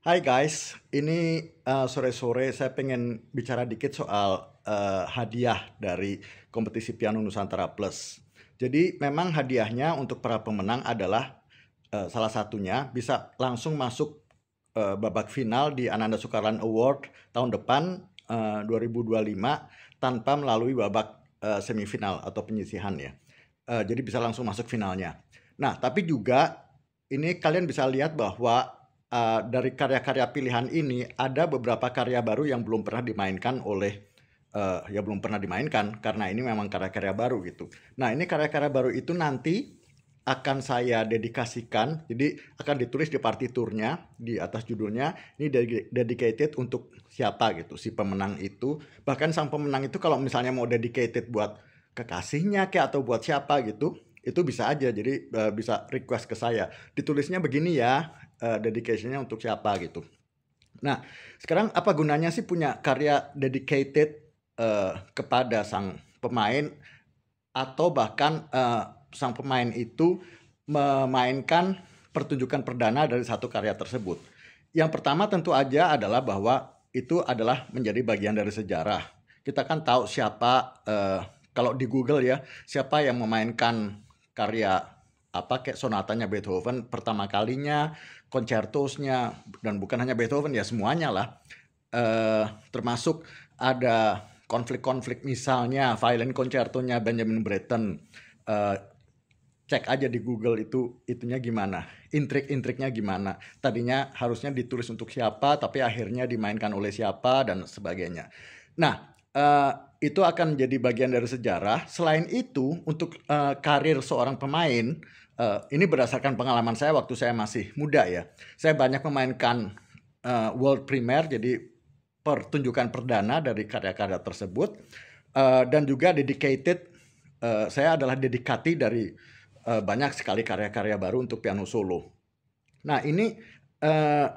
Hai guys, ini sore-sore saya pengen bicara dikit soal hadiah dari kompetisi Piano Nusantara Plus. Jadi memang hadiahnya untuk para pemenang adalah salah satunya bisa langsung masuk babak final di Ananda Sukarlan Award tahun depan 2025 tanpa melalui babak semifinal atau penyisihan ya. Jadi bisa langsung masuk finalnya. Nah, tapi juga ini kalian bisa lihat bahwa dari karya-karya pilihan ini ada beberapa karya baru yang belum pernah dimainkan oleh ya belum pernah dimainkan karena ini memang karya-karya baru gitu. Nah, ini karya-karya baru itu nanti akan saya dedikasikan, jadi akan ditulis di partiturnya, di atas judulnya, ini dedicated untuk siapa gitu, si pemenang itu. Bahkan sang pemenang itu kalau misalnya mau dedicated buat kekasihnya kayak atau buat siapa gitu, itu bisa aja, jadi bisa request ke saya. Ditulisnya begini ya, dedicationnya untuk siapa gitu. Nah, sekarang apa gunanya sih punya karya dedicated kepada sang pemain atau bahkan sang pemain itu memainkan pertunjukan perdana dari satu karya tersebut. Yang pertama tentu aja adalah bahwa itu adalah menjadi bagian dari sejarah. Kita kan tahu siapa kalau di Google ya, siapa yang memainkan karya apa kayak sonatanya Beethoven pertama kalinya, concertosnya, dan bukan hanya Beethoven ya semuanya lah. Termasuk ada konflik-konflik misalnya violin concertonya Benjamin Britten. Eh, Cek aja di Google itunya gimana, intrik-intriknya gimana. Tadinya harusnya ditulis untuk siapa, tapi akhirnya dimainkan oleh siapa dan sebagainya. Nah, itu akan menjadi bagian dari sejarah. Selain itu, untuk karir seorang pemain, ini berdasarkan pengalaman saya waktu saya masih muda ya. Saya banyak memainkan world premiere, jadi pertunjukan perdana dari karya-karya tersebut, dan juga dedicated. Saya adalah dedikati dari banyak sekali karya-karya baru untuk piano solo. Nah, ini uh,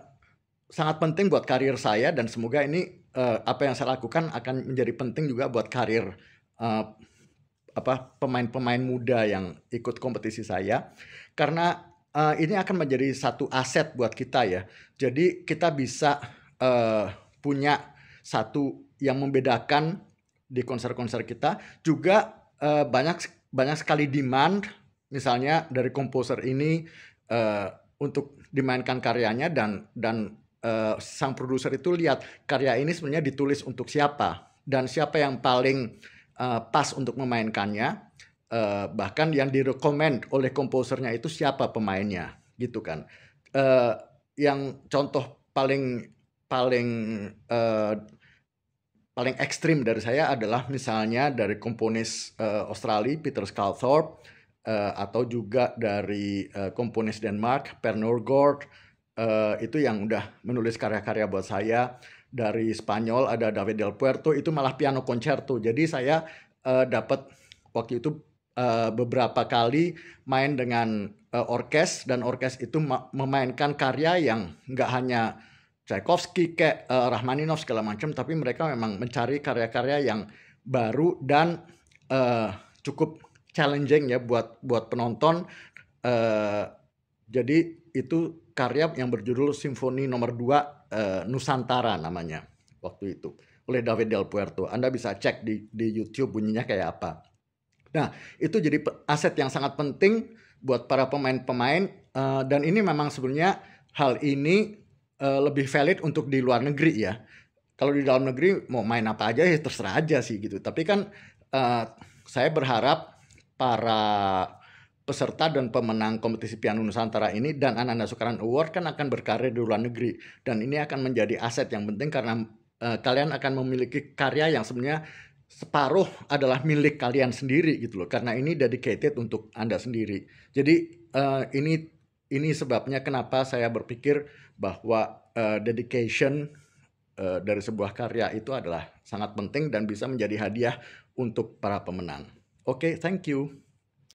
sangat penting buat karir saya dan semoga ini apa yang saya lakukan akan menjadi penting juga buat karir uh, pemain-pemain muda yang ikut kompetisi saya karena ini akan menjadi satu aset buat kita ya. Jadi kita bisa punya satu yang membedakan di konser-konser kita juga banyak banyak sekali demand misalnya dari komposer ini untuk dimainkan karyanya dan sang produser itu lihat karya ini sebenarnya ditulis untuk siapa dan siapa yang paling pas untuk memainkannya, bahkan yang direkomend oleh komposernya itu siapa pemainnya gitu kan. Uh, yang contoh paling paling uh, paling ekstrim dari saya adalah misalnya dari komponis Australia Peter Sculthorpe, atau juga dari komponis Denmark Per Nørgaard, itu yang udah menulis karya-karya buat saya. Dari Spanyol ada David Del Puerto, itu malah piano concerto. Jadi saya dapat waktu itu beberapa kali main dengan orkes dan orkes itu memainkan karya yang nggak hanya Tchaikovsky kayak Rachmaninoff segala macam, tapi mereka memang mencari karya-karya yang baru dan cukup challenging ya buat penonton. Jadi itu karya yang berjudul Simfoni nomor 2 Nusantara namanya waktu itu oleh David Del Puerto. Anda bisa cek di YouTube bunyinya kayak apa. Nah, itu jadi aset yang sangat penting buat para pemain-pemain, dan ini memang sebenarnya hal ini lebih valid untuk di luar negeri ya. Kalau di dalam negeri mau main apa aja ya terserah aja sih gitu. Tapi kan saya berharap para peserta dan pemenang kompetisi piano Nusantara ini dan Ananda Sukarlan Award kan akan berkarir di luar negeri dan ini akan menjadi aset yang penting karena kalian akan memiliki karya yang sebenarnya separuh adalah milik kalian sendiri gitu loh karena ini dedicated untuk Anda sendiri. Jadi ini sebabnya kenapa saya berpikir bahwa dedication dari sebuah karya itu adalah sangat penting dan bisa menjadi hadiah untuk para pemenang. Oke, thank you.